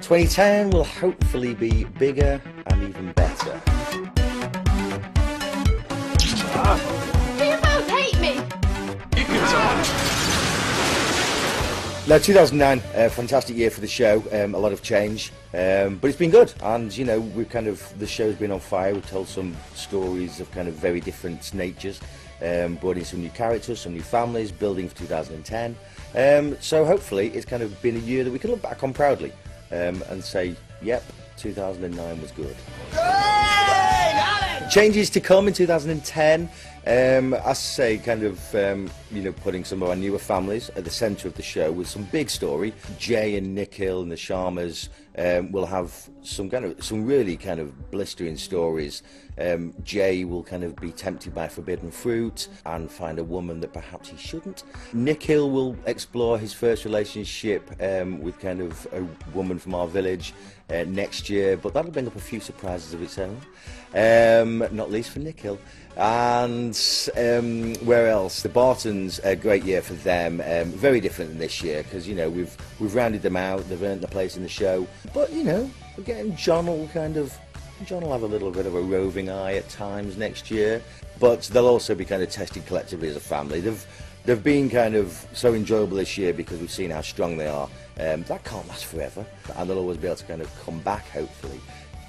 2010 will hopefully be bigger and even better. You both hate me! You can talk. Now, 2009, a fantastic year for the show, a lot of change, but it's been good, and you know, the show's been on fire. We've told some stories of kind of very different natures, brought in some new characters, some new families, building for 2010, so hopefully it's kind of been a year that we can look back on proudly, and say, yep, 2009 was good. Changes to come in 2010, I say kind of, you know, putting some of our newer families at the centre of the show with some big story. Jay and Nick Hill and the Sharmas will have some really kind of blistering stories. Jay will kind of be tempted by forbidden fruit and find a woman that perhaps he shouldn't. Nick Hill will explore his first relationship with kind of a woman from our village next year, but that'll bring up a few surprises of its own, not least for Nick Hill. And where else? The Bartons, a great year for them, very different than this year, because you know we've rounded them out, they've earned their place in the show, but you know, again, John will have a little bit of a roving eye at times next year, but they'll also be kind of tested collectively as a family. They've been kind of so enjoyable this year because we've seen how strong they are. That can't last forever, and they'll always be able to kind of come back, hopefully.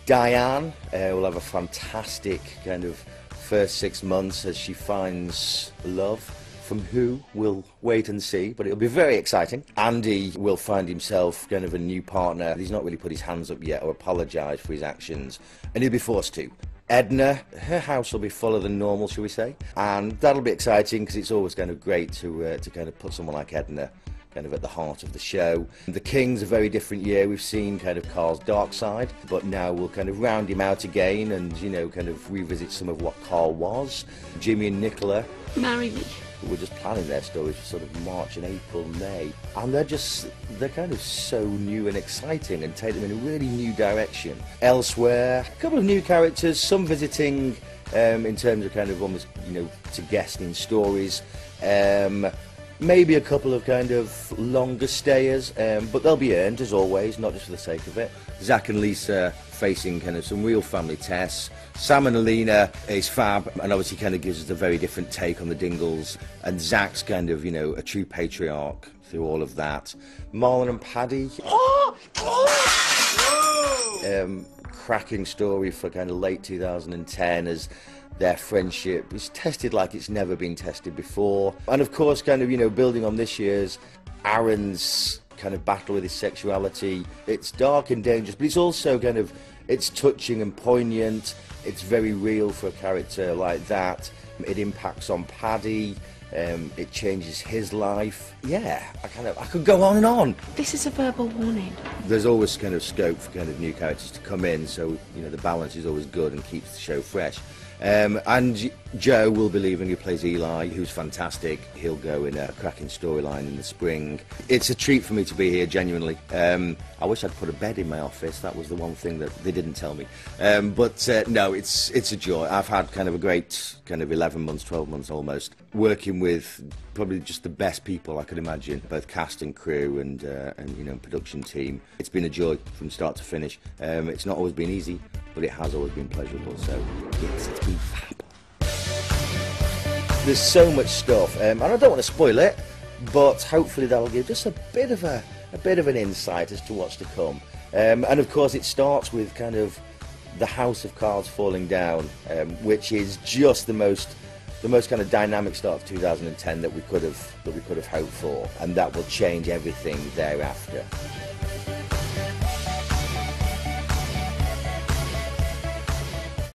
Diane will have a fantastic kind of first 6 months as she finds love. From who, we'll wait and see, but it'll be very exciting. Andy will find himself kind of a new partner. He's not really put his hands up yet or apologised for his actions, and he'll be forced to. Edna, her house will be fuller than normal, shall we say, and that'll be exciting because it's always kind of great to kind of put someone like Edna kind of at the heart of the show. The King's a very different year. We've seen kind of Carl's dark side, but now we'll kind of round him out again and, you know, kind of revisit some of what Carl was. Jimmy and Nicola. Marry me. We're just planning their stories for sort of March and April, May. And they're kind of so new and exciting and take them in a really new direction. Elsewhere, a couple of new characters, some visiting in terms of kind of almost, you know, to guest in stories. Maybe a couple of kind of longer stayers, but they'll be earned as always, not just for the sake of it. Zach and Lisa facing kind of some real family tests. Sam and Alina is fab, and obviously kind of gives us a very different take on the Dingles. And Zach's kind of, you know, a true patriarch through all of that. Marlon and Paddy. Cracking story for kind of late 2010 as their friendship is tested like it's never been tested before. And of course, kind of, you know, building on this year's, Aaron's kind of battle with his sexuality. It's dark and dangerous, but it's also kind of, it's touching and poignant. It's very real for a character like that. It impacts on Paddy. It changes his life. Yeah, I could go on and on. This is a verbal warning. There's always kind of scope for kind of new characters to come in, so you know the balance is always good and keeps the show fresh. And Joe will be leaving, who plays Eli, who's fantastic. He'll go in a cracking storyline in the spring. It's a treat for me to be here, genuinely. I wish I'd put a bed in my office. That was the one thing that they didn't tell me. But no, it's a joy. I've had kind of a great kind of 11 months, 12 months almost, working with probably just the best people I could imagine, both cast and crew and you know, production team. It's been a joy from start to finish. It's not always been easy, but it has always been pleasurable, so yes, it's been fab. There's so much stuff, and I don't want to spoil it, but hopefully that'll give just a bit of an insight as to what's to come. And of course it starts with kind of the House of Cards falling down, which is just the most kind of dynamic start of 2010 that we could have hoped for, and that will change everything thereafter.